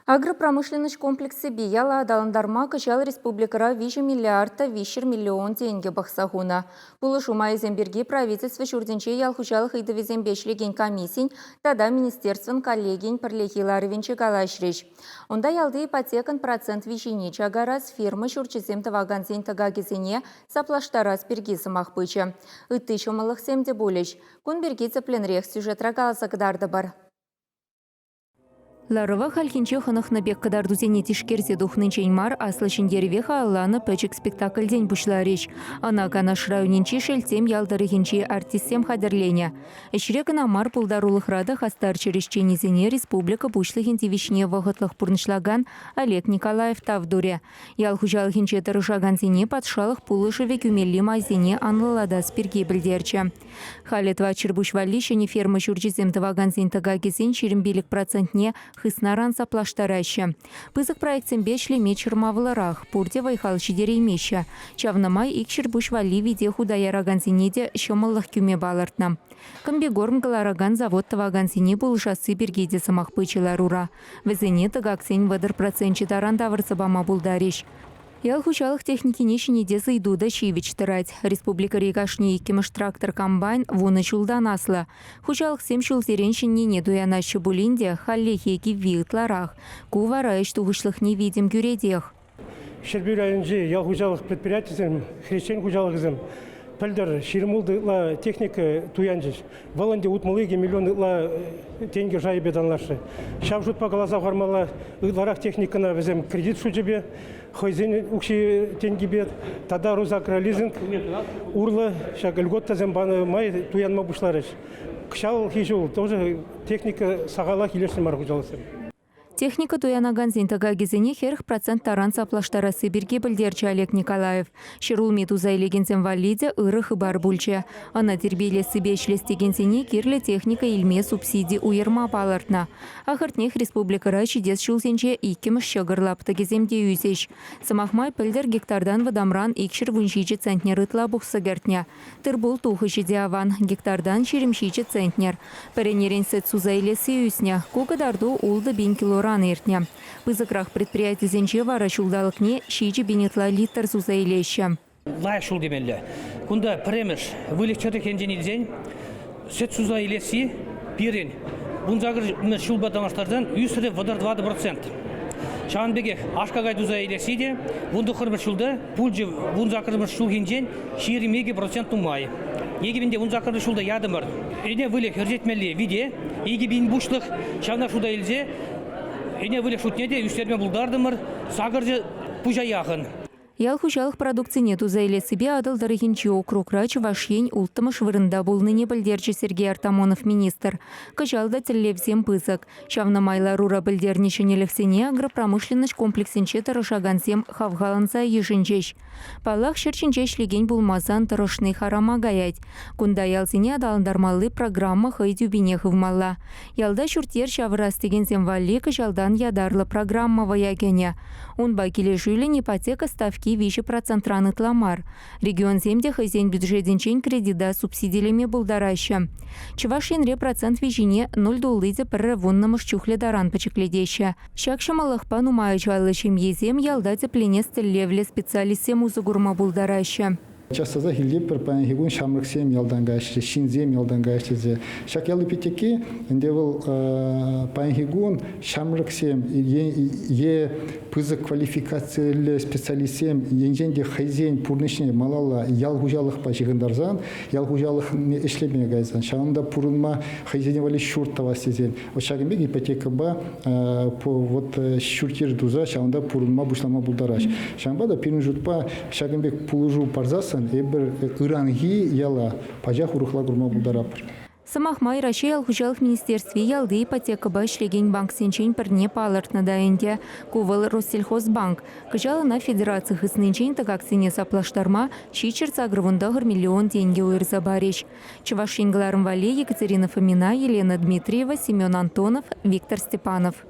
Агропромышленность комплексы бияла адаландарма кычал республикара 5 миллиардта 5 миллион тенге бақсағуна. Бұл шума Иземберге правительство шурденче ялхучалық идовезен бешлеген комиссин, тада министерствен коллегин пірлехиларывенче галашреш. Онда ялды ипотекан процент вишине чагарас фирмы шурчезем таваганзен тагагезене саплаштарас бергизы махпычы. Үтті шумалық семде болеш. Кун бергизы пленрех сюжетра галасагдарды бар. Ларова хальхинче ханахна бек кадар дузене тишкерзе духнынчен мар аслышын деревеха алланы пэчик спектакль день бушла речь. Она канаш районинчи шельтем ялдарыхинчи артистем хадерленя. Эшрекана мар пулдарулых рада хастар через ченизене республика бушлыхин тивишне вахатлых пурнышлаган Олег Николаев тавдуре. Ял хужалыхинче тарышаган зене подшалых пулышеве кюмелли майзене анлалада спирги бельдерча. Халетва чербушвалища фермы шурчизем таваган зен тагагизен черембелик процентне хыснаран саплаштараща. Пызык проектен бешле мечермавларах, пурте вайхал шидерей меща. Чавнамай икшер бушвали виде худаяраган зенеде шомаллах кюме балартна. Комбегорм галараган завод таваган зене был шассы бергеде самах пычеларура. Везене тагаксень вадыр процентче таран таварсабама булдариш. Ял хучалых техники нешіне дезы идуда чивич тырать. Республика регашни иккемыш трактор комбайн вуны чулдан аслы. Хучалых сем чулзереншінне не дуяна шыбулинде халлехи еки виытларах. Кувара эш туғышлых невидим гюредех. Шербю районжи ял хучалых предприятием, хрещен хучалыгызым. Пәлдер ширмулдыла техника туянжыш. Валанде утмалыге миллионла тенге жайы беданлашы. Шавжут по глаза гармала ыдларах техникана везем кредит шуджебе. Хойзен укши тенге бет. Тада розакра лизинг урла шаг льготта зембаны май туянма бушларыш. Кшал хижул тоже техника сагала хилешный мархужалысы. Техника туянаган зентагагезене херх процент таран саплаштарасы бирге білдерчі Олег Николаев. Шырул метуза илегензен валиде ырых бар бульче. Ана тербелесі бешлестегензене кирлі техника илме субсидий уйырма балартна. Ахыртнех республика рачи дес шулсенче иккеміш шығырлапты кеземде юзеш. Самахмай пілдер гектардан вадамран икшір вуншичі центнер ытла бұқсы гертня. Тырбул тухыши диаван гектардан шеремшичі центнер. Пәренерен сет суза илесі юсня. Кугадарду улды 1000 килоран иртня. Пызыкрах предприятий зенче вара шулдалыкне шичи бенетла литр суза илеща. Лай шул демелле. Кунда премеш вылек чаты кенжен илзен, сет суза илеси пирен. Бун загыр шул батамаштардан үсіре вадар 20%. Шанбеге ашкагай дуза илеси де, бунду хырбыр шулда, пульжы бун закырбыр шул кенжен, ширимеге процент тумай. Егебінде бун закырбыр шулда ядымыр. Эне вылек үржетмелі виде, егебин бушлық шана шулда илзе, Эне вылек шутнеде үстерме булдардымыр, сагыржы пужа яхын. Ял хучалық продукцияне тузайле себе адылдарыхинчи округ рач вашень ултымыш вырында болныне білдерчі Сергей Артамонов министр. Кычалда тіллевзем пызык. Шавна майла рура білдернешенелексене агропромышленность комплексенче тарышагансем хавгаланса ешінчеш. Палах шерченчеш леген булмазан тарышный харама гаять. Кунда ялсене адаландармалы программа хайдюбине хывмалла. Ялда шуртер шавырастегензем валли кычалдан ядарлы программа ваягене. Он бакиле жюлен ипотека ставки 5% ранытламар. Регион земде хозяин бюджетенчен кредита субсидиями булдараща. Чувашенре процент вижине 0 доллызе пірі вуннамыш чухле даран пачекледеща. Шакшамалықпан умайы чайлышым езем ялда теплене стеллевле специалистем узугурма булдараща. Часто за хилипер паихигун шамрыксем ялдан гаште, шинзем ялдан гаште. Шак ялы питеки, индевал паихигун шамрыксем е пызык квалификациялы специалистем енженде хайзен пурнышне малала ялгужалых пачыгындарзан, ялгужалых эшлеме гайзан. Шагында пурынма хайзене вали шуртава сезен. Вот шагымбек ипотека ба вот шуртир дуза, шагында пурынма бушлама булдараш. Шагында пирин жутпа шагымбек пулужу парзасан эбір ыранги яла пажах урухла гурма булдарапыр. Самахмай Рашей алхужалық министерстве ялды ипотека башлеген банк сенчен пірне палыртны дайынде. Кувал Россельхозбанк. Кыжалы на федерации хыснынчен тагаксене саплаштарма шичер цагрывындағыр миллион тенге уйрза бареш. Чувашенгаларым вале Екатерина Фомина, Елена Дмитриева, Семен Антонов, Виктор Степанов.